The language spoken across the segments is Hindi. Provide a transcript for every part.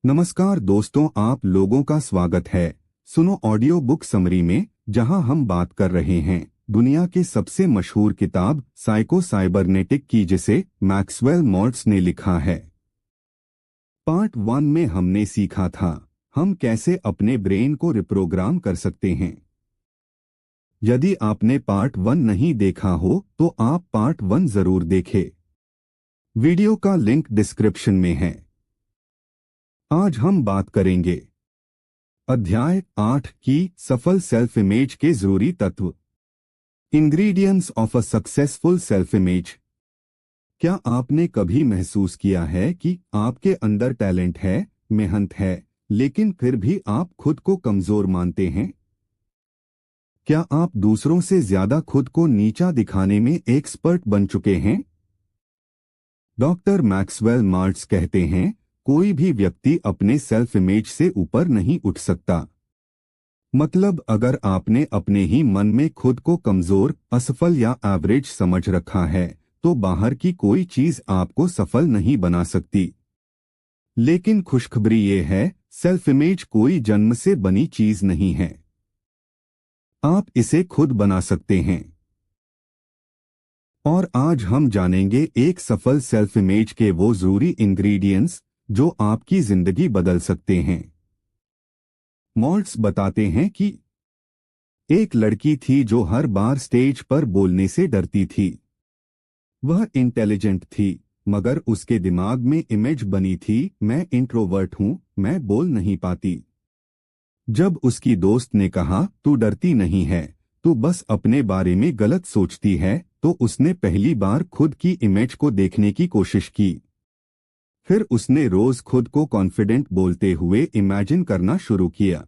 नमस्कार दोस्तों, आप लोगों का स्वागत है। सुनो ऑडियो बुक समरी में, जहां हम बात कर रहे हैं दुनिया के सबसे मशहूर किताब साइको साइबरनेटिक की, जिसे मैक्सवेल मॉल्ट्ज ने लिखा है। पार्ट 1 में हमने सीखा था हम कैसे अपने ब्रेन को रिप्रोग्राम कर सकते हैं। यदि आपने पार्ट 1 नहीं देखा हो तो आप पार्ट 1 जरूर देखें। वीडियो का लिंक डिस्क्रिप्शन में है। आज हम बात करेंगे अध्याय 8 की सफल सेल्फ इमेज के जरूरी तत्व। Ingredients of a successful self image. क्या आपने कभी महसूस किया है कि आपके अंदर टैलेंट है, मेहनत है, लेकिन फिर भी आप खुद को कमजोर मानते हैं? क्या आप दूसरों से ज्यादा खुद को नीचा दिखाने में एक्सपर्ट बन चुके हैं? डॉक्टर मैक्सवेल मॉल्ट्ज कहते हैं, कोई भी व्यक्ति अपने सेल्फ इमेज से ऊपर नहीं उठ सकता। मतलब अगर आपने अपने ही मन में खुद को कमजोर, असफल या एवरेज समझ रखा है, तो बाहर की कोई चीज आपको सफल नहीं बना सकती। लेकिन खुशखबरी ये है, सेल्फ इमेज कोई जन्म से बनी चीज नहीं है। आप इसे खुद बना सकते हैं। और आज हम जानेंगे एक सफल सेल्फ इमेज के वो जरूरी इंग्रेडिएंट्स जो आपकी जिंदगी बदल सकते हैं। मॉल्ट्ज बताते हैं कि एक लड़की थी जो हर बार स्टेज पर बोलने से डरती थी। वह इंटेलिजेंट थी, मगर उसके दिमाग में इमेज बनी थी, मैं इंट्रोवर्ट हूं, मैं बोल नहीं पाती। जब उसकी दोस्त ने कहा, तू डरती नहीं है, तू बस अपने बारे में गलत सोचती है, तो उसने पहली बार खुद की इमेज को देखने की कोशिश की। फिर उसने रोज खुद को कॉन्फिडेंट बोलते हुए इमेजिन करना शुरू किया।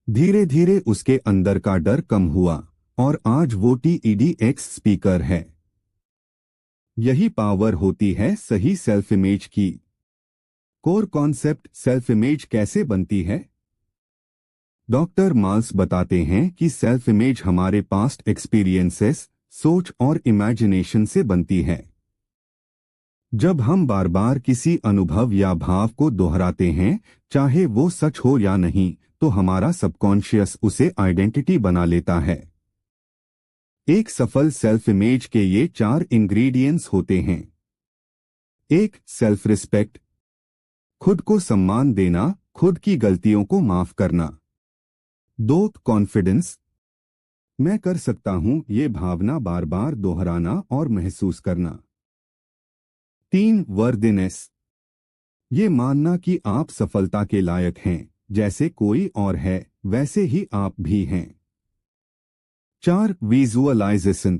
धीरे धीरे उसके अंदर का डर कम हुआ और आज वो TEDx स्पीकर है। यही पावर होती है सही सेल्फ इमेज की। कोर कॉन्सेप्ट सेल्फ इमेज कैसे बनती है? डॉक्टर मॉल्ट्ज बताते हैं कि सेल्फ इमेज हमारे पास्ट एक्सपीरियंसेस, सोच और इमेजिनेशन से बनती है। जब हम बार बार किसी अनुभव या भाव को दोहराते हैं, चाहे वो सच हो या नहीं, तो हमारा सबकॉन्शियस उसे आइडेंटिटी बना लेता है। एक सफल सेल्फ इमेज के ये 4 इंग्रेडिएंट्स होते हैं। 1. Self respect. खुद को सम्मान देना, खुद की गलतियों को माफ करना। 2. कॉन्फिडेंस। मैं कर सकता हूं, ये भावना बार बार दोहराना और महसूस करना। 3. वर्दिनेस। ये मानना कि आप सफलता के लायक हैं, जैसे कोई और है वैसे ही आप भी हैं। 4. विजुअलाइजेशन।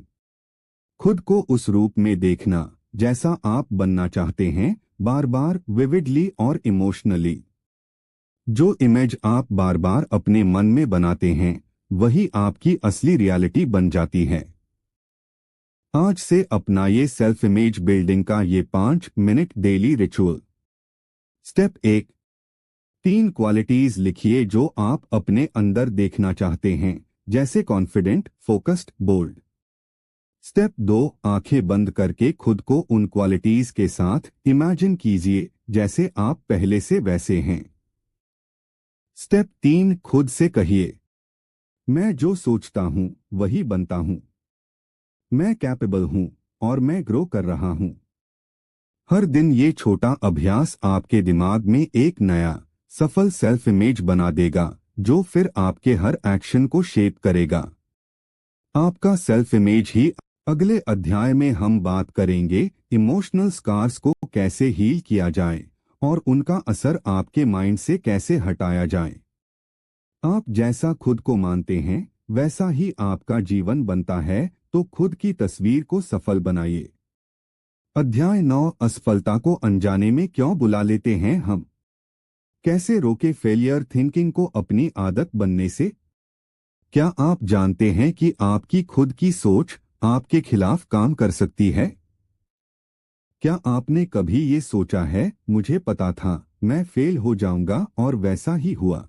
खुद को उस रूप में देखना जैसा आप बनना चाहते हैं, बार बार, विविडली और इमोशनली। जो इमेज आप बार बार अपने मन में बनाते हैं, वही आपकी असली रियलिटी बन जाती है। आज से अपनाइए सेल्फ इमेज बिल्डिंग का ये 5 minute daily ritual. Step 1. 3 qualities लिखिए जो आप अपने अंदर देखना चाहते हैं, जैसे कॉन्फिडेंट, फोकस्ड, बोल्ड। स्टेप 2. आंखें बंद करके खुद को उन क्वालिटीज के साथ इमेजिन कीजिए जैसे आप पहले से वैसे हैं। स्टेप 3. खुद से कहिए, मैं जो सोचता हूं वही बनता हूं। मैं कैपेबल हूं और मैं ग्रो कर रहा हूं। हर दिन ये छोटा अभ्यास आपके दिमाग में एक नया सफल सेल्फ इमेज बना देगा, जो फिर आपके हर एक्शन को शेप करेगा। आपका सेल्फ इमेज ही। अगले अध्याय में हम बात करेंगे इमोशनल स्कार्स को कैसे हील किया जाए और उनका असर आपके माइंड से कैसे हटाया जाए। आप जैसा खुद को मानते हैं, वैसा ही आपका जीवन बनता है, तो खुद की तस्वीर को सफल बनाइए। अध्याय 9. असफलता को अनजाने में क्यों बुला लेते हैं हम? कैसे रोके फेलियर थिंकिंग को अपनी आदत बनने से? क्या आप जानते हैं कि आपकी खुद की सोच आपके खिलाफ काम कर सकती है? क्या आपने कभी ये सोचा है, मुझे पता था मैं फेल हो जाऊंगा, और वैसा ही हुआ?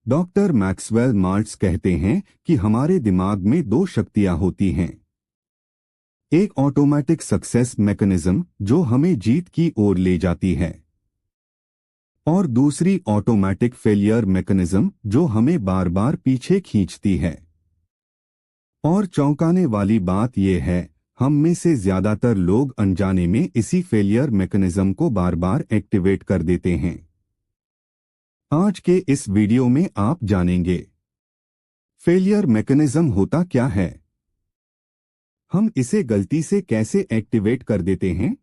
डॉक्टर मैक्सवेल मॉल्ट्ज कहते हैं कि हमारे दिमाग में 2 शक्तियां होती हैं। एक ऑटोमेटिक सक्सेस मैकेनिज्म जो हमें जीत की ओर ले जाती है। और दूसरी ऑटोमेटिक फेलियर मैकेनिज्म जो हमें बार बार पीछे खींचती है। और चौंकाने वाली बात यह है, हम में से ज्यादातर लोग अनजाने में इसी फेलियर मैकेनिज्म को बार बार एक्टिवेट कर देते हैं। आज के इस वीडियो में आप जानेंगे फेलियर मैकेनिज्म होता क्या है, हम इसे गलती से कैसे एक्टिवेट कर देते हैं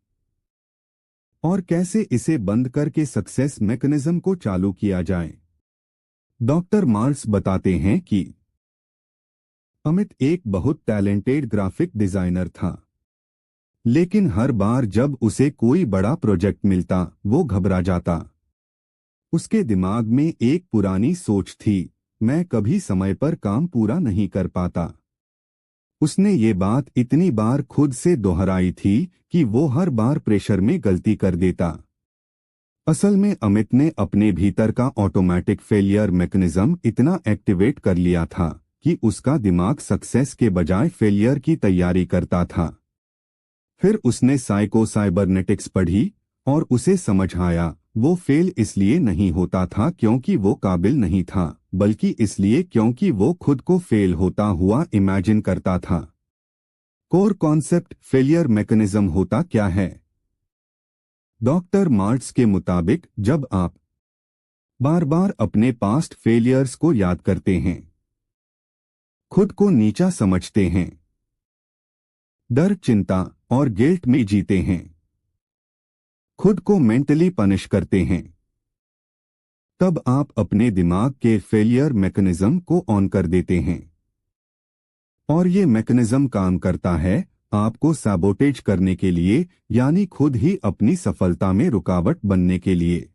और कैसे इसे बंद करके सक्सेस मैकेनिज्म को चालू किया जाए। डॉक्टर मार्ल्स बताते हैं कि अमित एक बहुत टैलेंटेड ग्राफिक डिजाइनर था, लेकिन हर बार जब उसे कोई बड़ा प्रोजेक्ट मिलता वो घबरा जाता। उसके दिमाग में एक पुरानी सोच थी, मैं कभी समय पर काम पूरा नहीं कर पाता। उसने ये बात इतनी बार खुद से दोहराई थी कि वो हर बार प्रेशर में गलती कर देता। असल में अमित ने अपने भीतर का ऑटोमेटिक फेलियर मैकेनिज्म इतना एक्टिवेट कर लिया था कि उसका दिमाग सक्सेस के बजाय फेलियर की तैयारी करता था। फिर उसने साइको साइबरनेटिक्स पढ़ी और उसे समझ आया वो फेल इसलिए नहीं होता था क्योंकि वो काबिल नहीं था, बल्कि इसलिए क्योंकि वो खुद को फेल होता हुआ इमेजिन करता था। कोर कॉन्सेप्ट फेलियर मैकेनिज्म होता क्या है? डॉक्टर मार्ट्स के मुताबिक जब आप बार बार अपने पास्ट फेलियर्स को याद करते हैं, खुद को नीचा समझते हैं, डर, चिंता और गिल्ट में जीते हैं, खुद को मेंटली पनिश करते हैं, तब आप अपने दिमाग के फेलियर मैकेनिज्म को ऑन कर देते हैं। और ये मैकेनिज्म काम करता है आपको सैबोटेज करने के लिए, यानी खुद ही अपनी सफलता में रुकावट बनने के लिए।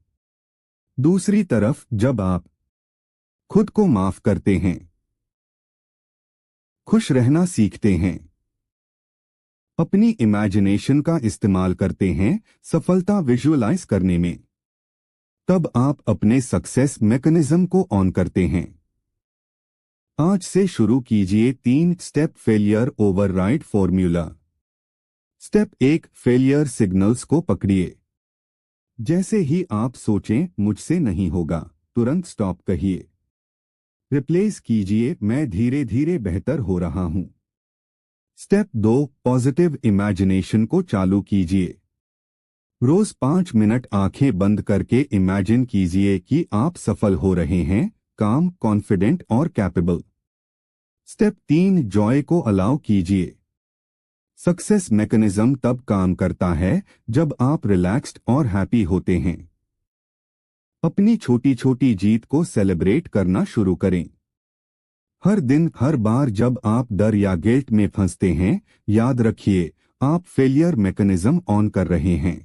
दूसरी तरफ जब आप खुद को माफ करते हैं, खुश रहना सीखते हैं, अपनी इमेजिनेशन का इस्तेमाल करते हैं सफलता विजुअलाइज करने में, तब आप अपने सक्सेस मैकेनिज्म को ऑन करते हैं। आज से शुरू कीजिए 3 step failure override formula. Step 1, failure signals को पकड़िए। जैसे ही आप सोचें मुझसे नहीं होगा, तुरंत स्टॉप कहिए। रिप्लेस कीजिए मैं धीरे धीरे बेहतर हो रहा हूं। स्टेप 2, पॉजिटिव इमेजिनेशन को चालू कीजिए। रोज 5 मिनट आंखें बंद करके इमेजिन कीजिए कि आप सफल हो रहे हैं, काम, कॉन्फिडेंट और कैपेबल। स्टेप 3, जॉय को अलाउ कीजिए। सक्सेस मैकेनिज्म तब काम करता है जब आप रिलैक्स्ड और हैप्पी होते हैं। अपनी छोटी छोटी जीत को सेलिब्रेट करना शुरू करें। हर दिन, हर बार जब आप डर या गिल्ट में फंसते हैं, याद रखिए आप फेलियर मैकेनिज्म ऑन कर रहे हैं।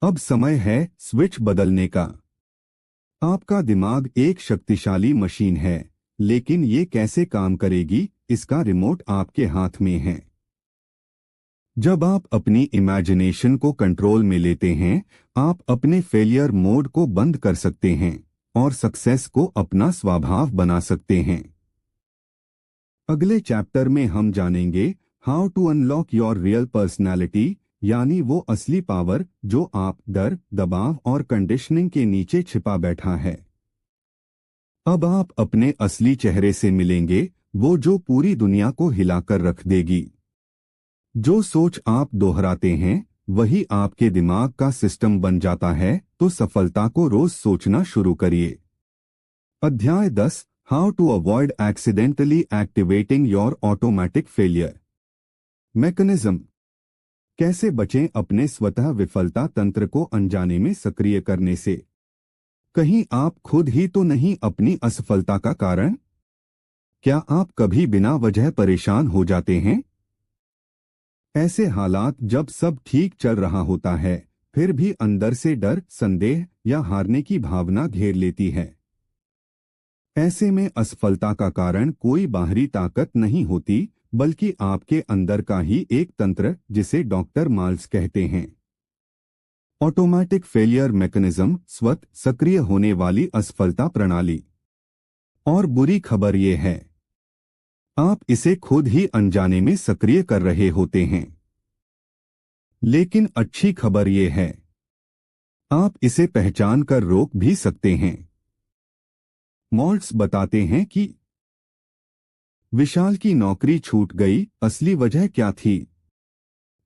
अब समय है स्विच बदलने का। आपका दिमाग एक शक्तिशाली मशीन है, लेकिन ये कैसे काम करेगी इसका रिमोट आपके हाथ में है। जब आप अपनी इमेजिनेशन को कंट्रोल में लेते हैं, आप अपने फेलियर मोड को बंद कर सकते हैं और सक्सेस को अपना स्वभाव बना सकते हैं। अगले चैप्टर में हम जानेंगे how to unlock your real personality, यानी वो असली पावर जो आप डर, दबाव और कंडीशनिंग के नीचे छिपा बैठा है। अब आप अपने असली चेहरे से मिलेंगे, वो जो पूरी दुनिया को हिलाकर रख देगी। जो सोच आप दोहराते हैं वही आपके दिमाग का सिस्टम बन जाता है, तो सफलता को रोज सोचना शुरू करिए। अध्याय 10, how to avoid accidentally activating your automatic failure mechanism. कैसे बचें अपने स्वतः विफलता तंत्र को अनजाने में सक्रिय करने से। कहीं आप खुद ही तो नहीं अपनी असफलता का कारण? क्या आप कभी बिना वजह परेशान हो जाते हैं? ऐसे हालात जब सब ठीक चल रहा होता है, फिर भी अंदर से डर, संदेह या हारने की भावना घेर लेती है। ऐसे में असफलता का कारण कोई बाहरी ताकत नहीं होती, बल्कि आपके अंदर का ही एक तंत्र, जिसे डॉक्टर मार्ल्स कहते हैं ऑटोमेटिक फेलियर मैकेनिज्म, स्वतः सक्रिय होने वाली असफलता प्रणाली। और बुरी खबर ये है, आप इसे खुद ही अनजाने में सक्रिय कर रहे होते हैं। लेकिन अच्छी खबर ये है, आप इसे पहचान कर रोक भी सकते हैं। मॉल्ट्स बताते हैं कि विशाल की नौकरी छूट गई, असली वजह क्या थी?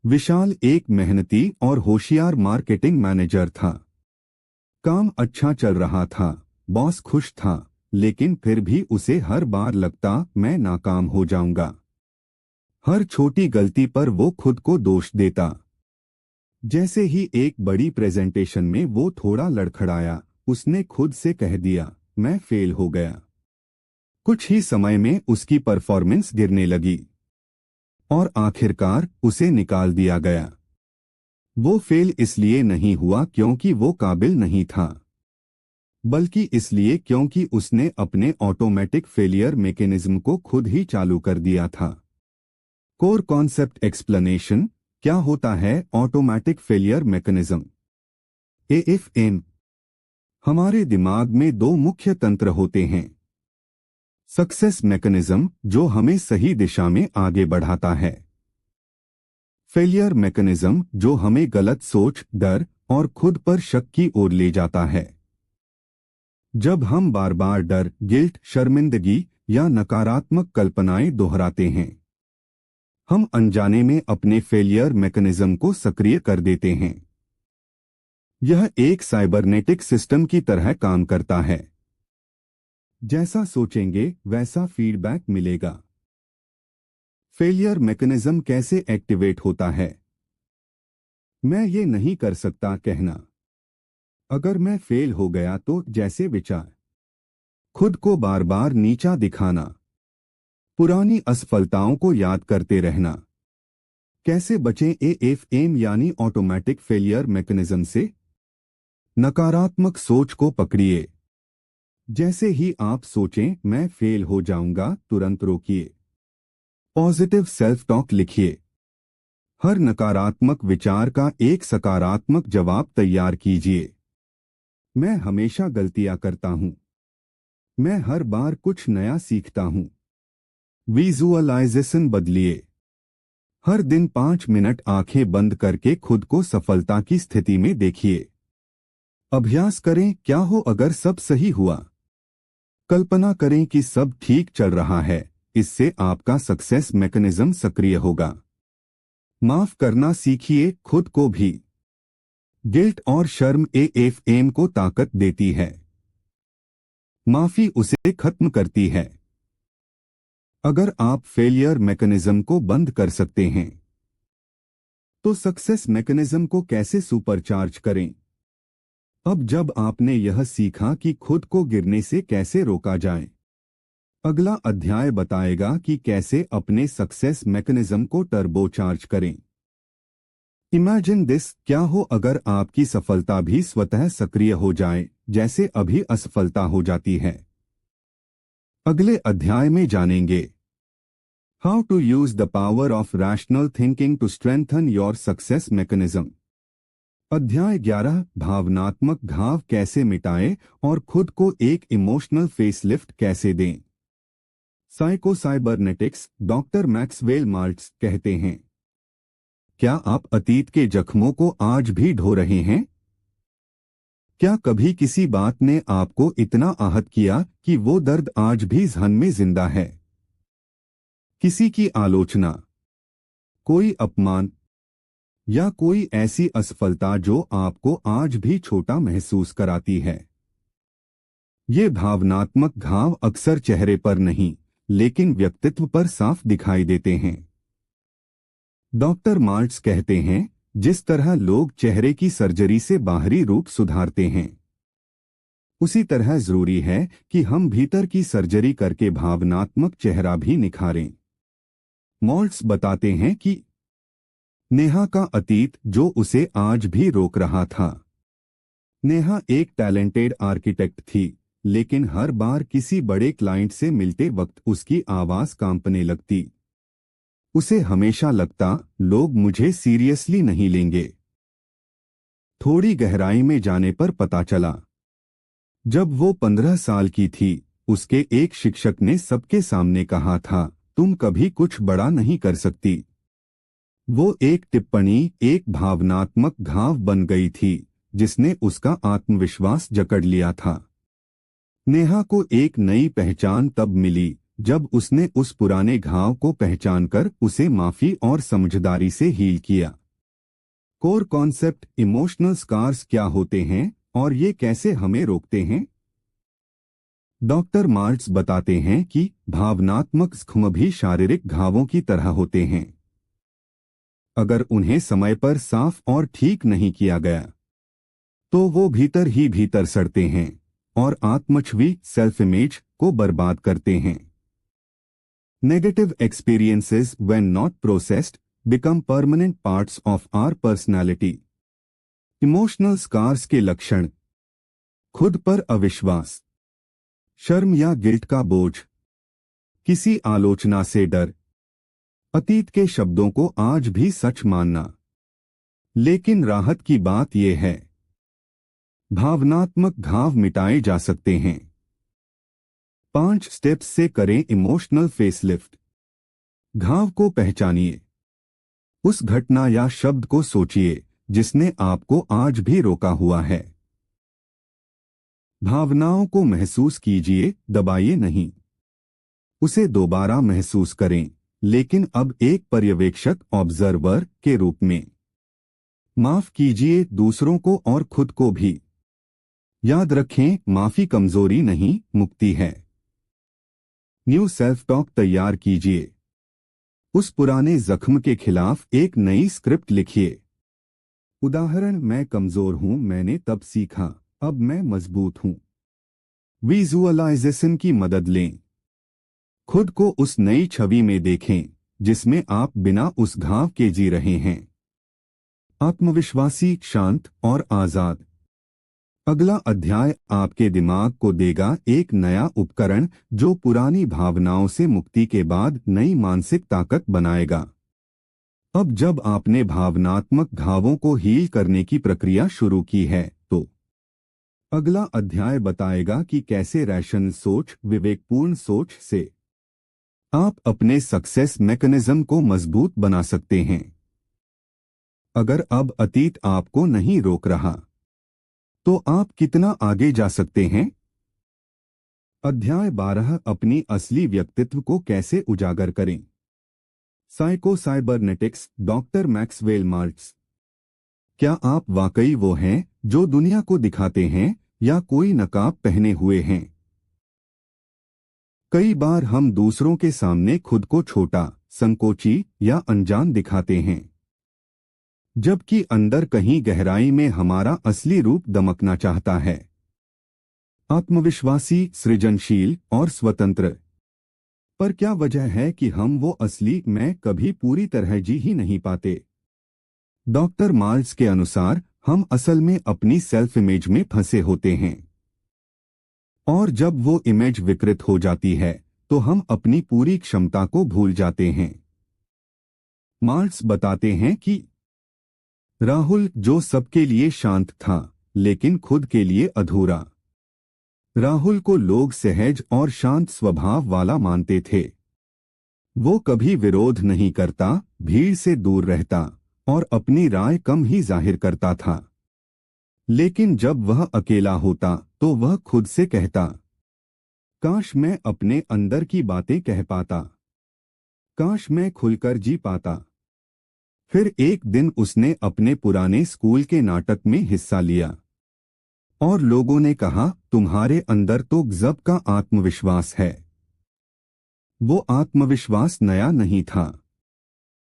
विशाल एक मेहनती और होशियार मार्केटिंग मैनेजर था। काम अच्छा चल रहा था, बॉस खुश था, लेकिन फिर भी उसे हर बार लगता मैं नाकाम हो जाऊंगा। हर छोटी गलती पर वो खुद को दोष देता। जैसे ही एक बड़ी प्रेजेंटेशन में वो थोड़ा लड़खड़ाया, उसने खुद से कह दिया, मैं फेल हो गया। कुछ ही समय में उसकी परफॉर्मेंस गिरने लगी और आखिरकार उसे निकाल दिया गया। वो फेल इसलिए नहीं हुआ क्योंकि वो काबिल नहीं था, बल्कि इसलिए क्योंकि उसने अपने ऑटोमेटिक फेलियर मैकेनिज्म को खुद ही चालू कर दिया था। Core concept explanation. क्या होता है ऑटोमेटिक फेलियर मैकेनिज्म? एएफएम। हमारे दिमाग में दो मुख्य तंत्र होते हैं। सक्सेस मैकेनिज्म, जो हमें सही दिशा में आगे बढ़ाता है। फेलियर मैकेनिज्म, जो हमें गलत सोच, डर और खुद पर शक की ओर ले जाता है। जब हम बार बार डर, गिल्ट, शर्मिंदगी या नकारात्मक कल्पनाएं दोहराते हैं, हम अनजाने में अपने फेलियर मैकेनिज्म को सक्रिय कर देते हैं। यह एक साइबरनेटिक सिस्टम की तरह काम करता है। जैसा सोचेंगे वैसा फीडबैक मिलेगा। फेलियर मैकेनिज्म कैसे एक्टिवेट होता है? मैं ये नहीं कर सकता कहना। अगर मैं फेल हो गया तो जैसे विचार। खुद को बार बार नीचा दिखाना। पुरानी असफलताओं को याद करते रहना। कैसे बचें एएफएम यानी ऑटोमेटिक फेलियर मैकेनिज्म से? नकारात्मक सोच को पकड़िए। जैसे ही आप सोचें मैं फेल हो जाऊंगा, तुरंत रोकिए। पॉजिटिव सेल्फ टॉक लिखिए। हर नकारात्मक विचार का एक सकारात्मक जवाब तैयार कीजिए। मैं हमेशा गलतियां करता हूं। मैं हर बार कुछ नया सीखता हूं। विजुअलाइजेशन बदलिए। हर दिन 5 मिनट आंखें बंद करके खुद को सफलता की स्थिति में देखिए। अभ्यास करें, क्या हो अगर सब सही हुआ। कल्पना करें कि सब ठीक चल रहा है। इससे आपका सक्सेस मैकेनिज्म सक्रिय होगा। माफ करना सीखिए, खुद को भी। गिल्ट और शर्म एएफएम को ताकत देती है। माफी उसे खत्म करती है। अगर आप फेलियर मैकेनिज्म को बंद कर सकते हैं, तो सक्सेस मैकेनिज्म को कैसे सुपरचार्ज करें? अब जब आपने यह सीखा कि खुद को गिरने से कैसे रोका जाए, अगला अध्याय बताएगा कि कैसे अपने सक्सेस मैकेनिज्म को टर्बोचार्ज करें। Imagine this. क्या हो अगर आपकी सफलता भी स्वतः सक्रिय हो जाए, जैसे अभी असफलता हो जाती है। अगले अध्याय में जानेंगे how to use the power of rational thinking to strengthen your success mechanism. अध्याय 11, भावनात्मक घाव कैसे मिटाएं और खुद को एक इमोशनल फेसलिफ्ट कैसे दें। साइकोसाइबरनेटिक्स। डॉक्टर मैक्सवेल माल्ट्स कहते हैं, क्या आप अतीत के जख्मों को आज भी ढो रहे हैं? क्या कभी किसी बात ने आपको इतना आहत किया कि वो दर्द आज भी जहन में जिंदा है? किसी की आलोचना, कोई अपमान या कोई ऐसी असफलता जो आपको आज भी छोटा महसूस कराती है। ये भावनात्मक घाव अक्सर चेहरे पर नहीं, लेकिन व्यक्तित्व पर साफ दिखाई देते हैं। डॉक्टर माल्ट्स कहते हैं, जिस तरह लोग चेहरे की सर्जरी से बाहरी रूप सुधारते हैं, उसी तरह जरूरी है कि हम भीतर की सर्जरी करके भावनात्मक चेहरा भी निखारें। माल्ट्स बताते हैं कि नेहा का अतीत जो उसे आज भी रोक रहा था। नेहा एक टैलेंटेड आर्किटेक्ट थी, लेकिन हर बार किसी बड़े क्लाइंट से मिलते वक्त उसकी आवाज कांपने लगती। उसे हमेशा लगता, लोग मुझे सीरियसली नहीं लेंगे। थोड़ी गहराई में जाने पर पता चला, जब वो 15 साल की थी, उसके एक शिक्षक ने सबके सामने कहा था, तुम कभी कुछ बड़ा नहीं कर सकती। वो एक टिप्पणी एक भावनात्मक घाव बन गई थी, जिसने उसका आत्मविश्वास जकड़ लिया था। नेहा को एक नई पहचान तब मिली जब उसने उस पुराने घाव को पहचानकर उसे माफी और समझदारी से हील किया। कोर कॉन्सेप्ट इमोशनल स्कार्स क्या होते हैं और ये कैसे हमें रोकते हैं? डॉक्टर मार्ट्स बताते हैं कि भावनात्मक जख्म भी शारीरिक घावों की तरह होते हैं। अगर उन्हें समय पर साफ और ठीक नहीं किया गया तो वो भीतर ही भीतर सड़ते हैं और आत्मछवि सेल्फ इमेज को बर्बाद करते हैं। Negative experiences when not processed become permanent parts of our personality. Emotional scars के लक्षण: खुद पर अविश्वास, शर्म या गिल्ट का बोझ, किसी आलोचना से डर, अतीत के शब्दों को आज भी सच मानना। लेकिन राहत की बात यह है, भावनात्मक घाव मिटाए जा सकते हैं। 5 स्टेप्स से करें इमोशनल फेसलिफ्ट। घाव को पहचानिए। उस घटना या शब्द को सोचिए जिसने आपको आज भी रोका हुआ है। भावनाओं को महसूस कीजिए, दबाइए नहीं। उसे दोबारा महसूस करें, लेकिन अब एक पर्यवेक्षक ऑब्जर्वर के रूप में। माफ कीजिए दूसरों को और खुद को भी। याद रखें, माफी कमजोरी नहीं, मुक्ति है। न्यू सेल्फ टॉक तैयार कीजिए। उस पुराने जख्म के खिलाफ एक नई स्क्रिप्ट लिखिए। उदाहरण, मैं कमजोर हूं, मैंने तब सीखा, अब मैं मजबूत हूं। विजुअलाइजेशन की मदद लें। खुद को उस नई छवि में देखें जिसमें आप बिना उस घाव के जी रहे हैं। आत्मविश्वासी, शांत और आजाद। अगला अध्याय आपके दिमाग को देगा एक नया उपकरण जो पुरानी भावनाओं से मुक्ति के बाद नई मानसिक ताकत बनाएगा। अब जब आपने भावनात्मक घावों को हील करने की प्रक्रिया शुरू की है तो अगला अध्याय बताएगा कि कैसे रैशनल सोच, विवेकपूर्ण सोच से आप अपने सक्सेस मैकेनिज्म को मजबूत बना सकते हैं। अगर अब अतीत आपको नहीं रोक रहा तो आप कितना आगे जा सकते हैं? अध्याय 12, अपनी असली व्यक्तित्व को कैसे उजागर करें। Psycho cybernetics, doctor Maxwell Maltz. क्या आप वाकई वो हैं जो दुनिया को दिखाते हैं या कोई नकाब पहने हुए हैं? कई बार हम दूसरों के सामने खुद को छोटा, संकोची या अनजान दिखाते हैं, जबकि अंदर कहीं गहराई में हमारा असली रूप दमकना चाहता है। आत्मविश्वासी, सृजनशील और स्वतंत्र। पर क्या वजह है कि हम वो असली मैं कभी पूरी तरह जी ही नहीं पाते? डॉक्टर माल्ट्स के अनुसार हम असल में अपनी सेल्फ इमेज में फंसे होते हैं, और जब वो इमेज विकृत हो जाती है तो हम अपनी पूरी क्षमता को भूल जाते हैं। माल्ट्स बताते हैं कि राहुल, जो सबके लिए शांत था लेकिन खुद के लिए अधूरा। राहुल को लोग सहज और शांत स्वभाव वाला मानते थे। वो कभी विरोध नहीं करता, भीड़ से दूर रहता और अपनी राय कम ही जाहिर करता था। लेकिन जब वह अकेला होता तो वह खुद से कहता, काश मैं अपने अंदर की बातें कह पाता, काश मैं खुलकर जी पाता। फिर एक दिन उसने अपने पुराने स्कूल के नाटक में हिस्सा लिया और लोगों ने कहा, तुम्हारे अंदर तो गजब का आत्मविश्वास है। वो आत्मविश्वास नया नहीं था,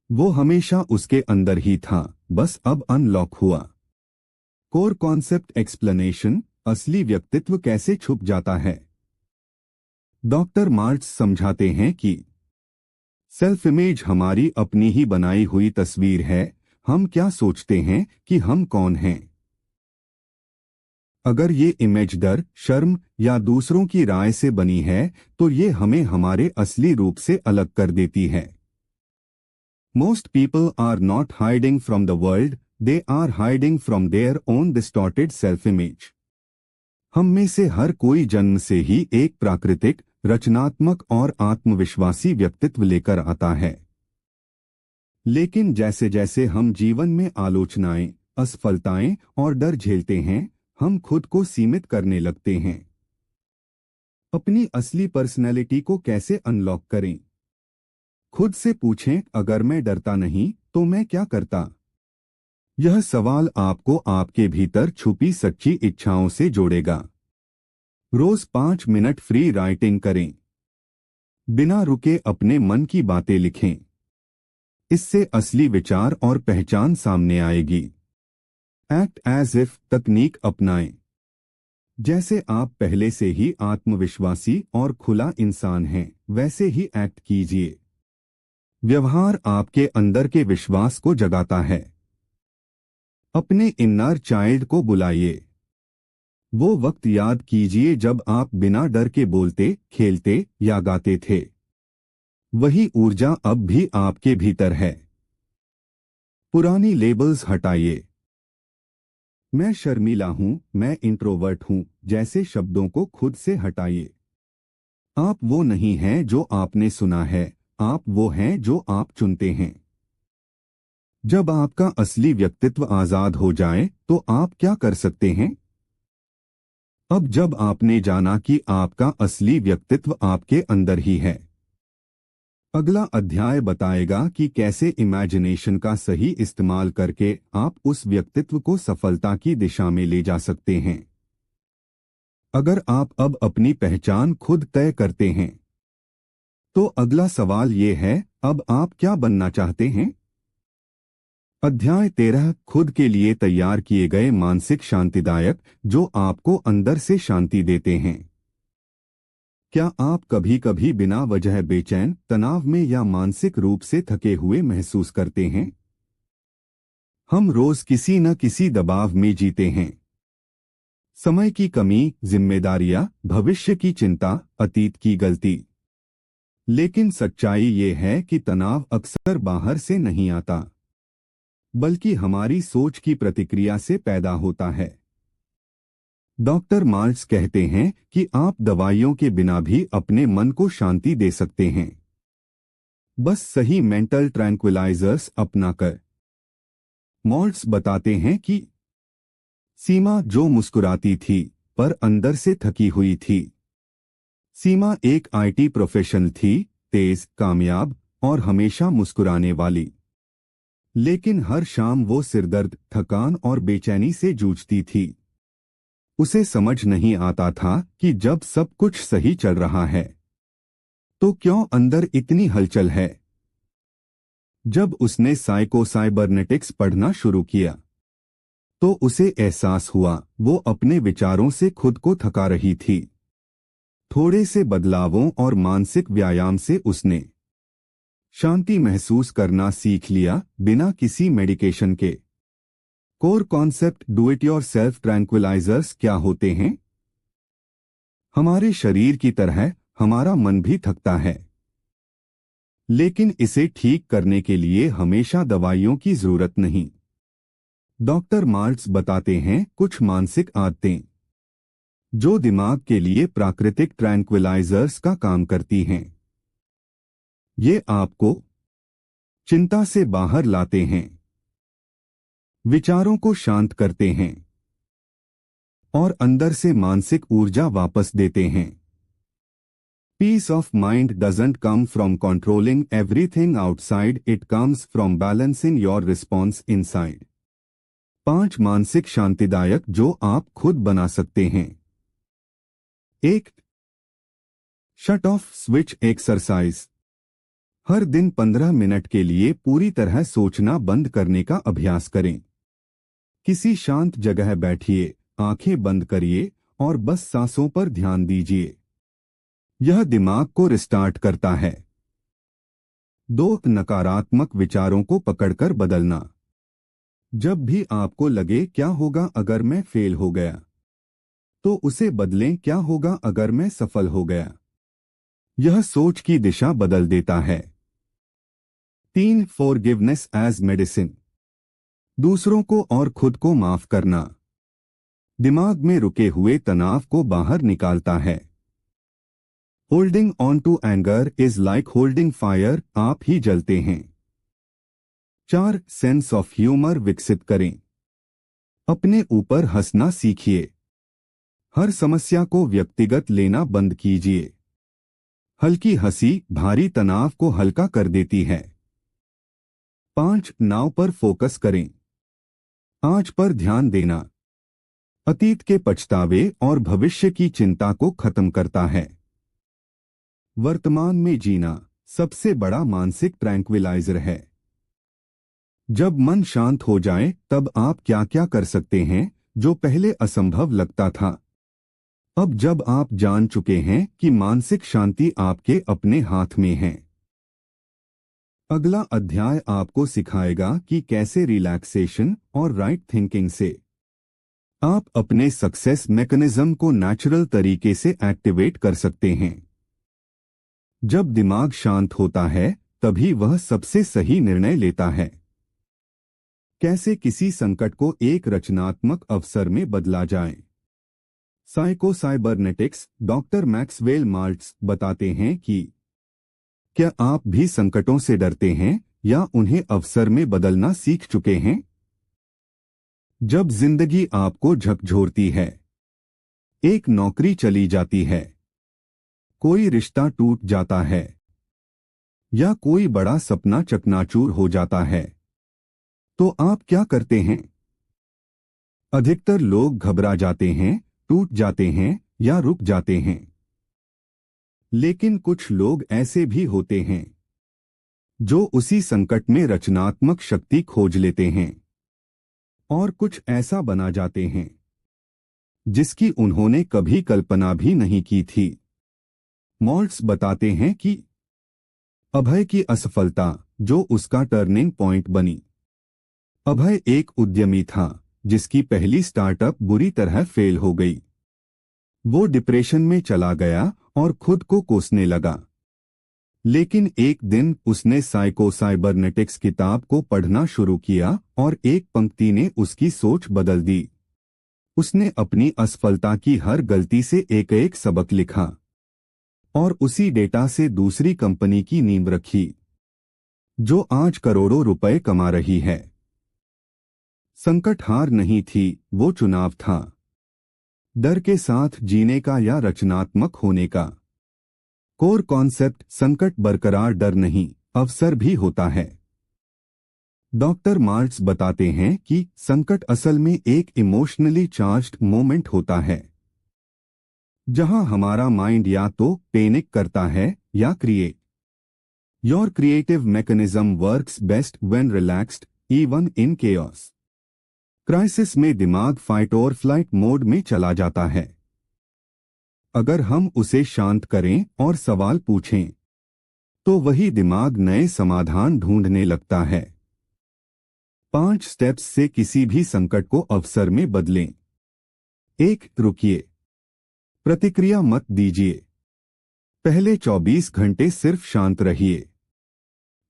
वो हमेशा उसके अंदर ही था, बस अब अनलॉक हुआ। कोर कॉन्सेप्ट एक्सप्लेनेशन, असली व्यक्तित्व कैसे छुप जाता है। डॉक्टर मार्ट्स समझाते हैं कि सेल्फ इमेज हमारी अपनी ही बनाई हुई तस्वीर है। हम क्या सोचते हैं कि हम कौन हैं। अगर ये इमेज डर, शर्म या दूसरों की राय से बनी है तो ये हमें हमारे असली रूप से अलग कर देती है। Most people are not hiding from the world, they are hiding from their own distorted self image. हम में से हर कोई जन्म से ही एक प्राकृतिक, रचनात्मक और आत्मविश्वासी व्यक्तित्व लेकर आता है। लेकिन जैसे जैसे हम जीवन में आलोचनाएं, असफलताएं और डर झेलते हैं, हम खुद को सीमित करने लगते हैं। अपनी असली पर्सनैलिटी को कैसे अनलॉक करें? खुद से पूछें, अगर मैं डरता नहीं तो मैं क्या करता? यह सवाल आपको आपके भीतर छुपी सच्ची इच्छाओं से जोड़ेगा। रोज 5 मिनट फ्री राइटिंग करें। बिना रुके अपने मन की बातें लिखें। इससे असली विचार और पहचान सामने आएगी। एक्ट एज इफ तकनीक अपनाएं। जैसे आप पहले से ही आत्मविश्वासी और खुला इंसान हैं, वैसे ही एक्ट कीजिए। व्यवहार आपके अंदर के विश्वास को जगाता है। अपने इनर चाइल्ड को बुलाइए। वो वक्त याद कीजिए जब आप बिना डर के बोलते, खेलते या गाते थे। वही ऊर्जा अब भी आपके भीतर है। पुरानी लेबल्स हटाइए। मैं शर्मीला हूं, मैं इंट्रोवर्ट हूं जैसे शब्दों को खुद से हटाइए। आप वो नहीं हैं जो आपने सुना है, आप वो हैं जो आप चुनते हैं। जब आपका असली व्यक्तित्व आजाद हो जाए तो आप क्या कर सकते हैं? अब जब आपने जाना कि आपका असली व्यक्तित्व आपके अंदर ही है, अगला अध्याय बताएगा कि कैसे इमेजिनेशन का सही इस्तेमाल करके आप उस व्यक्तित्व को सफलता की दिशा में ले जा सकते हैं। अगर आप अब अपनी पहचान खुद तय करते हैं, तो अगला सवाल ये है, अब आप क्या बनना चाहते हैं? अध्याय 13, खुद के लिए तैयार किए गए मानसिक शांतिदायक जो आपको अंदर से शांति देते हैं। क्या आप कभी कभी बिना वजह बेचैन, तनाव में या मानसिक रूप से थके हुए महसूस करते हैं? हम रोज किसी न किसी दबाव में जीते हैं। समय की कमी, जिम्मेदारियां, भविष्य की चिंता, अतीत की गलती। लेकिन सच्चाई ये है कि तनाव अक्सर बाहर से नहीं आता, बल्कि हमारी सोच की प्रतिक्रिया से पैदा होता है। डॉक्टर मार्क्स कहते हैं कि आप दवाइयों के बिना भी अपने मन को शांति दे सकते हैं, बस सही मेंटल ट्रैंक्विलाइजर्स अपनाकर। मॉल्ट्स बताते हैं कि सीमा जो मुस्कुराती थी पर अंदर से थकी हुई थी। सीमा एक आईटी प्रोफेशनल थी, तेज, कामयाब और हमेशा मुस्कुराने वाली। लेकिन हर शाम वो सिरदर्द, थकान और बेचैनी से जूझती थी। उसे समझ नहीं आता था कि जब सब कुछ सही चल रहा है, तो क्यों अंदर इतनी हलचल है। जब उसने साइकोसाइबरनेटिक्स पढ़ना शुरू किया, तो उसे एहसास हुआ वो अपने विचारों से खुद को थका रही थी। थोड़े से बदलावों और मानसिक व्यायाम से उसने शांति महसूस करना सीख लिया, बिना किसी मेडिकेशन के। Core concept, do it your self tranquillisers क्या होते हैं? हमारे शरीर की तरह हमारा मन भी थकता है, लेकिन इसे ठीक करने के लिए हमेशा दवाइयों की जरूरत नहीं। डॉक्टर मार्क्स बताते हैं कुछ मानसिक आदतें जो दिमाग के लिए प्राकृतिक ट्रैंक्विलाइजर्स का काम करती हैं। ये आपको चिंता से बाहर लाते हैं, विचारों को शांत करते हैं और अंदर से मानसिक ऊर्जा वापस देते हैं। Peace of mind doesn't come from controlling everything outside, it comes from balancing your response inside. 5 मानसिक शांतिदायक जो आप खुद बना सकते हैं। 1. Shut off switch exercise. हर दिन 15 मिनट के लिए पूरी तरह सोचना बंद करने का अभ्यास करें। किसी शांत जगह बैठिए, आंखें बंद करिए और बस सांसों पर ध्यान दीजिए। यह दिमाग को रिस्टार्ट करता है। 2. नकारात्मक विचारों को पकड़कर बदलना। जब भी आपको लगे क्या होगा अगर मैं फेल हो गया, तो उसे बदलें, क्या होगा अगर मैं सफल हो गया। यह सोच की दिशा बदल देता है। 3. Forgiveness as medicine. दूसरों को और खुद को माफ करना दिमाग में रुके हुए तनाव को बाहर निकालता है। Holding on to anger is like holding fire, आप ही जलते हैं। 4. सेंस ऑफ ह्यूमर विकसित करें। अपने ऊपर हंसना सीखिए। हर समस्या को व्यक्तिगत लेना बंद कीजिए। हल्की हंसी भारी तनाव को हल्का कर देती है। 5. नाव पर फोकस करें। आज पर ध्यान देना अतीत के पछतावे और भविष्य की चिंता को खत्म करता है। वर्तमान में जीना सबसे बड़ा मानसिक ट्रैंक्विलाइजर है। जब मन शांत हो जाए तब आप क्या क्या कर सकते हैं जो पहले असंभव लगता था। अब जब आप जान चुके हैं कि मानसिक शांति आपके अपने हाथ में है, अगला अध्याय आपको सिखाएगा कि कैसे रिलैक्सेशन और राइट थिंकिंग से आप अपने सक्सेस मैकेनिज्म को नेचुरल तरीके से एक्टिवेट कर सकते हैं। जब दिमाग शांत होता है तभी वह सबसे सही निर्णय लेता है। कैसे किसी संकट को एक रचनात्मक अवसर में बदला जाए। साइकोसाइबरनेटिक्स डॉक्टर मैक्सवेल माल्ट्ज बताते हैं कि क्या आप भी संकटों से डरते हैं या उन्हें अवसर में बदलना सीख चुके हैं? जब जिंदगी आपको झकझोरती है, एक नौकरी चली जाती है, कोई रिश्ता टूट जाता है या कोई बड़ा सपना चकनाचूर हो जाता है, तो आप क्या करते हैं? अधिकतर लोग घबरा जाते हैं, टूट जाते हैं या रुक जाते हैं। लेकिन कुछ लोग ऐसे भी होते हैं जो उसी संकट में रचनात्मक शक्ति खोज लेते हैं और कुछ ऐसा बना जाते हैं जिसकी उन्होंने कभी कल्पना भी नहीं की थी। मॉल्ट्स बताते हैं कि अभय की असफलता जो उसका टर्निंग पॉइंट बनी। अभय एक उद्यमी था जिसकी पहली स्टार्टअप बुरी तरह फेल हो गई। वो डिप्रेशन में चला गया और खुद को कोसने लगा। लेकिन एक दिन उसने साइकोसाइबरनेटिक्स किताब को पढ़ना शुरू किया और एक पंक्ति ने उसकी सोच बदल दी। उसने अपनी असफलता की हर गलती से एक एक सबक लिखा और उसी डेटा से दूसरी कंपनी की नींव रखी जो आज करोड़ों रुपए कमा रही है। संकट हार नहीं थी, वो चुनाव था। डर के साथ जीने का या रचनात्मक होने का। कोर कॉन्सेप्ट संकट बरकरार डर नहीं, अवसर भी होता है। डॉक्टर मार्ट्स बताते हैं कि संकट असल में एक इमोशनली चार्ज्ड मोमेंट होता है जहां हमारा माइंड या तो पैनिक करता है या create. Your creative mechanism works best when relaxed even in chaos. Crisis में दिमाग फाइट और फ्लाइट मोड में चला जाता है। अगर हम उसे शांत करें और सवाल पूछें तो वही दिमाग नए समाधान ढूंढने लगता है। 5 स्टेप्स से किसी भी संकट को अवसर में बदलें। 1. रुकिए। प्रतिक्रिया मत दीजिए। पहले 24 घंटे सिर्फ शांत रहिए।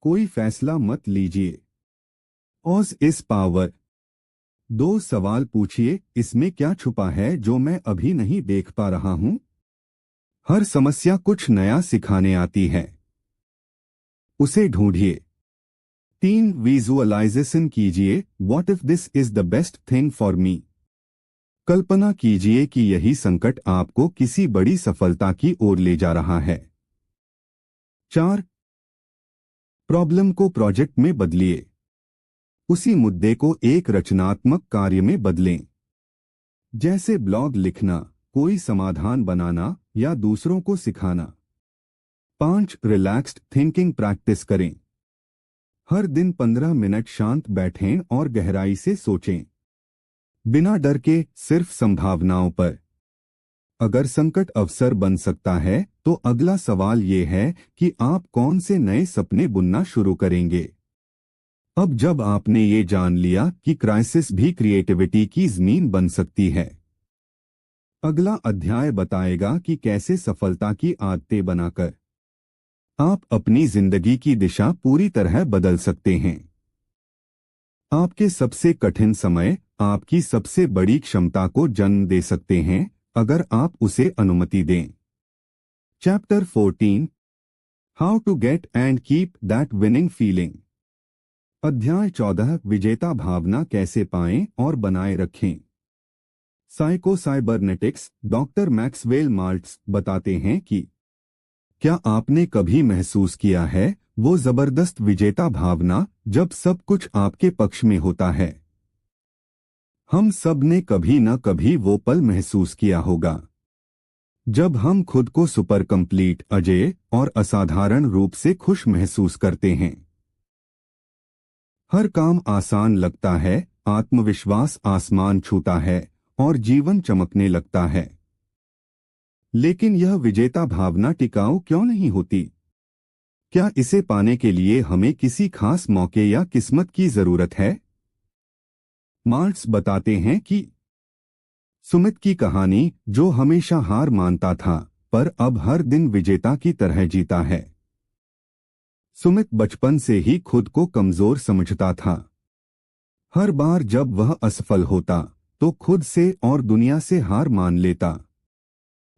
कोई फैसला मत लीजिए। ऑज इज पावर। 2 सवाल पूछिए, इसमें क्या छुपा है जो मैं अभी नहीं देख पा रहा हूं? हर समस्या कुछ नया सिखाने आती है, उसे ढूंढिए। 3. विजुअलाइजेशन कीजिए, what if this is the best thing for me. कल्पना कीजिए कि यही संकट आपको किसी बड़ी सफलता की ओर ले जा रहा है। 4. प्रॉब्लम को प्रोजेक्ट में बदलिए। उसी मुद्दे को एक रचनात्मक कार्य में बदलें, जैसे ब्लॉग लिखना, कोई समाधान बनाना या दूसरों को सिखाना। 5. रिलैक्स्ड थिंकिंग प्रैक्टिस करें। हर दिन 15 मिनट शांत बैठें और गहराई से सोचें, बिना डर के, सिर्फ संभावनाओं पर। अगर संकट अवसर बन सकता है तो अगला सवाल ये है कि आप कौन से नए सपने बुनना शुरू करेंगे। अब जब आपने ये जान लिया कि क्राइसिस भी क्रिएटिविटी की जमीन बन सकती है, अगला अध्याय बताएगा कि कैसे सफलता की आदतें बनाकर आप अपनी जिंदगी की दिशा पूरी तरह बदल सकते हैं। आपके सबसे कठिन समय आपकी सबसे बड़ी क्षमता को जन्म दे सकते हैं अगर आप उसे अनुमति दें। Chapter 14 how to get and keep that winning feeling. अध्याय 14 विजेता भावना कैसे पाएं और बनाए रखें। साइकोसाइबरनेटिक्स डॉक्टर मैक्सवेल माल्ट्स बताते हैं कि क्या आपने कभी महसूस किया है वो जबरदस्त विजेता भावना जब सब कुछ आपके पक्ष में होता है। हम सब ने कभी न कभी वो पल महसूस किया होगा जब हम खुद को सुपर कंप्लीट, अजेय और असाधारण रूप से खुश महसूस करते हैं। हर काम आसान लगता है, आत्मविश्वास आसमान छूता है और जीवन चमकने लगता है। लेकिन यह विजेता भावना टिकाऊ क्यों नहीं होती? क्या इसे पाने के लिए हमें किसी खास मौके या किस्मत की जरूरत है? मार्क्स बताते हैं कि सुमित की कहानी, जो हमेशा हार मानता था पर अब हर दिन विजेता की तरह जीता है। सुमित बचपन से ही खुद को कमजोर समझता था। हर बार जब वह असफल होता तो खुद से और दुनिया से हार मान लेता।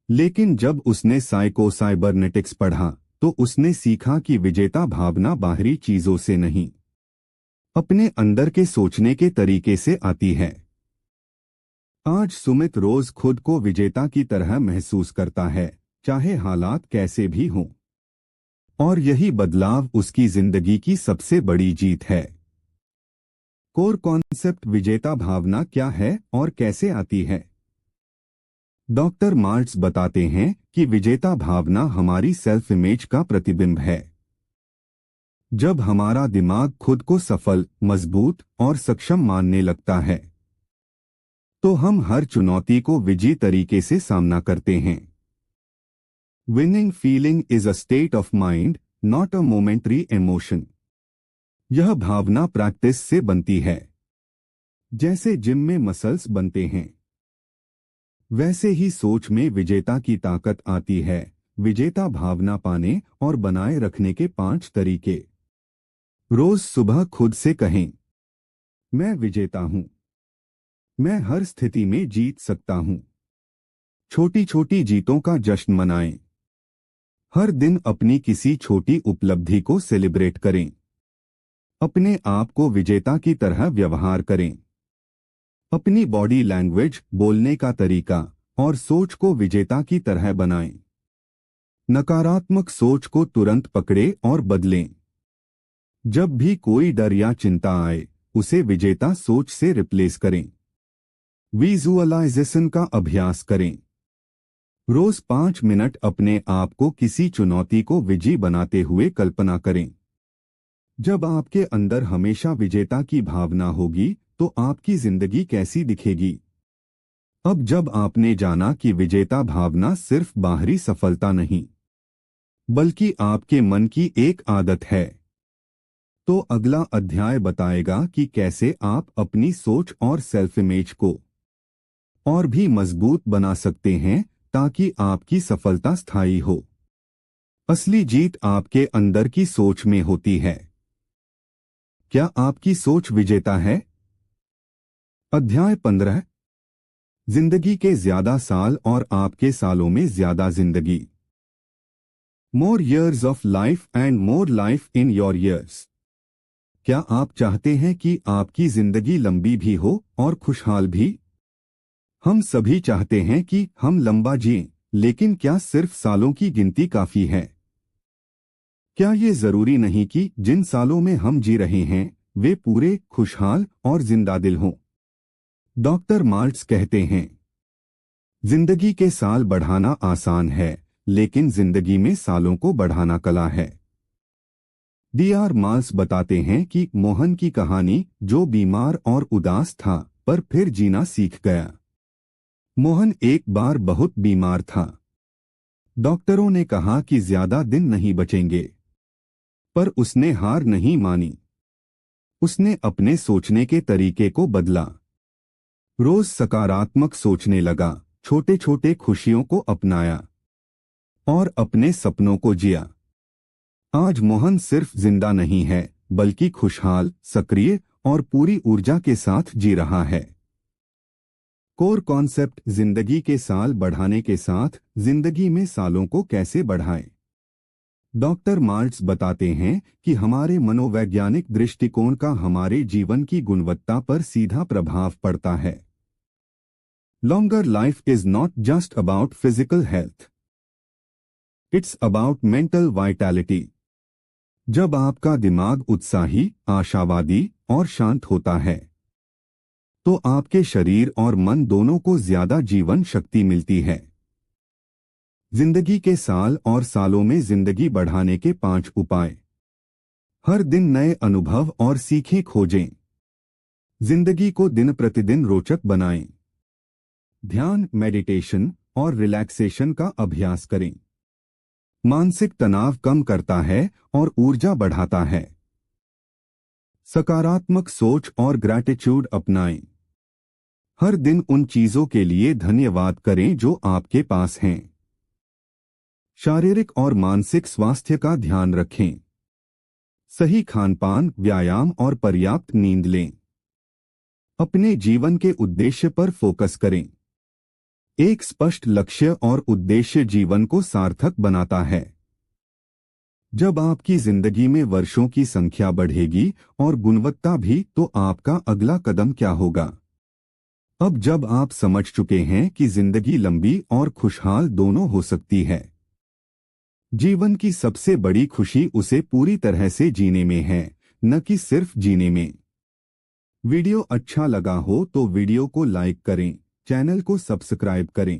लेकिन जब उसने साइकोसाइबरनेटिक्स पढ़ा तो उसने सीखा कि विजेता भावना बाहरी चीजों से नहीं, अपने अंदर के सोचने के तरीके से आती है। आज सुमित रोज खुद को विजेता की तरह महसूस करता है, चाहे हालात कैसे भी हों। और यही बदलाव उसकी जिंदगी की सबसे बड़ी जीत है। कोर कॉन्सेप्ट विजेता भावना क्या है और कैसे आती है? डॉक्टर मार्ट्स बताते हैं कि विजेता भावना हमारी सेल्फ इमेज का प्रतिबिंब है। जब हमारा दिमाग खुद को सफल, मजबूत और सक्षम मानने लगता है तो हम हर चुनौती को विजयी तरीके से सामना करते हैं। Winning feeling is a state of mind, not a momentary emotion. यह भावना प्रैक्टिस से बनती है। जैसे जिम में मसल्स बनते हैं, वैसे ही सोच में विजेता की ताकत आती है। विजेता भावना पाने और बनाए रखने के 5 तरीके। रोज सुबह खुद से कहें, मैं विजेता हूं, मैं हर स्थिति में जीत सकता हूं। छोटी छोटी जीतों का जश्न मनाएं। हर दिन अपनी किसी छोटी उपलब्धि को सेलिब्रेट करें। अपने आप को विजेता की तरह व्यवहार करें। अपनी बॉडी लैंग्वेज, बोलने का तरीका और सोच को विजेता की तरह बनाएं। नकारात्मक सोच को तुरंत पकड़े और बदलें। जब भी कोई डर या चिंता आए, उसे विजेता सोच से रिप्लेस करें। विजुअलाइजेशन का अभ्यास करें। रोज 5 मिनट अपने आप को किसी चुनौती को विजयी बनाते हुए कल्पना करें। जब आपके अंदर हमेशा विजेता की भावना होगी तो आपकी जिंदगी कैसी दिखेगी? अब जब आपने जाना कि विजेता भावना सिर्फ बाहरी सफलता नहीं, बल्कि आपके मन की एक आदत है, तो अगला अध्याय बताएगा कि कैसे आप अपनी सोच और सेल्फ इमेज को और भी मजबूत बना सकते हैं ताकि आपकी सफलता स्थायी हो। असली जीत आपके अंदर की सोच में होती है। क्या आपकी सोच विजेता है? अध्याय 15 जिंदगी के ज्यादा साल और आपके सालों में ज्यादा जिंदगी। More years of life and more life in your ears. क्या आप चाहते हैं कि आपकी जिंदगी लंबी भी हो और खुशहाल भी? हम सभी चाहते हैं कि हम लंबा जिएं, लेकिन क्या सिर्फ सालों की गिनती काफी है? क्या ये जरूरी नहीं कि जिन सालों में हम जी रहे हैं वे पूरे, खुशहाल और जिंदादिल हों? डॉक्टर मार्ट्स कहते हैं, जिंदगी के साल बढ़ाना आसान है, लेकिन जिंदगी में सालों को बढ़ाना कला है। D.R. मार्क्स बताते हैं कि मोहन की कहानी, जो बीमार और उदास था पर फिर जीना सीख गया। मोहन एक बार बहुत बीमार था। डॉक्टरों ने कहा कि ज्यादा दिन नहीं बचेंगे, पर उसने हार नहीं मानी। उसने अपने सोचने के तरीके को बदला। रोज सकारात्मक सोचने लगा, छोटे छोटे खुशियों को अपनाया और अपने सपनों को जिया। आज मोहन सिर्फ जिंदा नहीं है, बल्कि खुशहाल, सक्रिय और पूरी ऊर्जा के साथ जी रहा है। कोर कॉन्सेप्ट जिंदगी के साल बढ़ाने के साथ जिंदगी में सालों को कैसे बढ़ाएं। डॉक्टर मार्ट्स बताते हैं कि हमारे मनोवैज्ञानिक दृष्टिकोण का हमारे जीवन की गुणवत्ता पर सीधा प्रभाव पड़ता है। Longer life is not just about physical health, it's about mental vitality. जब आपका दिमाग उत्साही, आशावादी और शांत होता है, तो आपके शरीर और मन दोनों को ज्यादा जीवन शक्ति मिलती है। जिंदगी के साल और सालों में जिंदगी बढ़ाने के 5 उपाय। हर दिन नए अनुभव और सीखें खोजें। जिंदगी को दिन प्रतिदिन रोचक बनाएं। ध्यान, मेडिटेशन और रिलैक्सेशन का अभ्यास करें। मानसिक तनाव कम करता है और ऊर्जा बढ़ाता है। सकारात्मक सोच और ग्रैटिट्यूड अपनाएं। हर दिन उन चीजों के लिए धन्यवाद करें जो आपके पास हैं। शारीरिक और मानसिक स्वास्थ्य का ध्यान रखें। सही खानपान, व्यायाम और पर्याप्त नींद लें। अपने जीवन के उद्देश्य पर फोकस करें। एक स्पष्ट लक्ष्य और उद्देश्य जीवन को सार्थक बनाता है। जब आपकी जिंदगी में वर्षों की संख्या बढ़ेगी और गुणवत्ता भी, तो आपका अगला कदम क्या होगा? अब जब आप समझ चुके हैं कि जिंदगी लंबी और खुशहाल दोनों हो सकती है, जीवन की सबसे बड़ी खुशी उसे पूरी तरह से जीने में है, न कि सिर्फ जीने में। वीडियो अच्छा लगा हो तो वीडियो को लाइक करें, चैनल को सब्सक्राइब करें।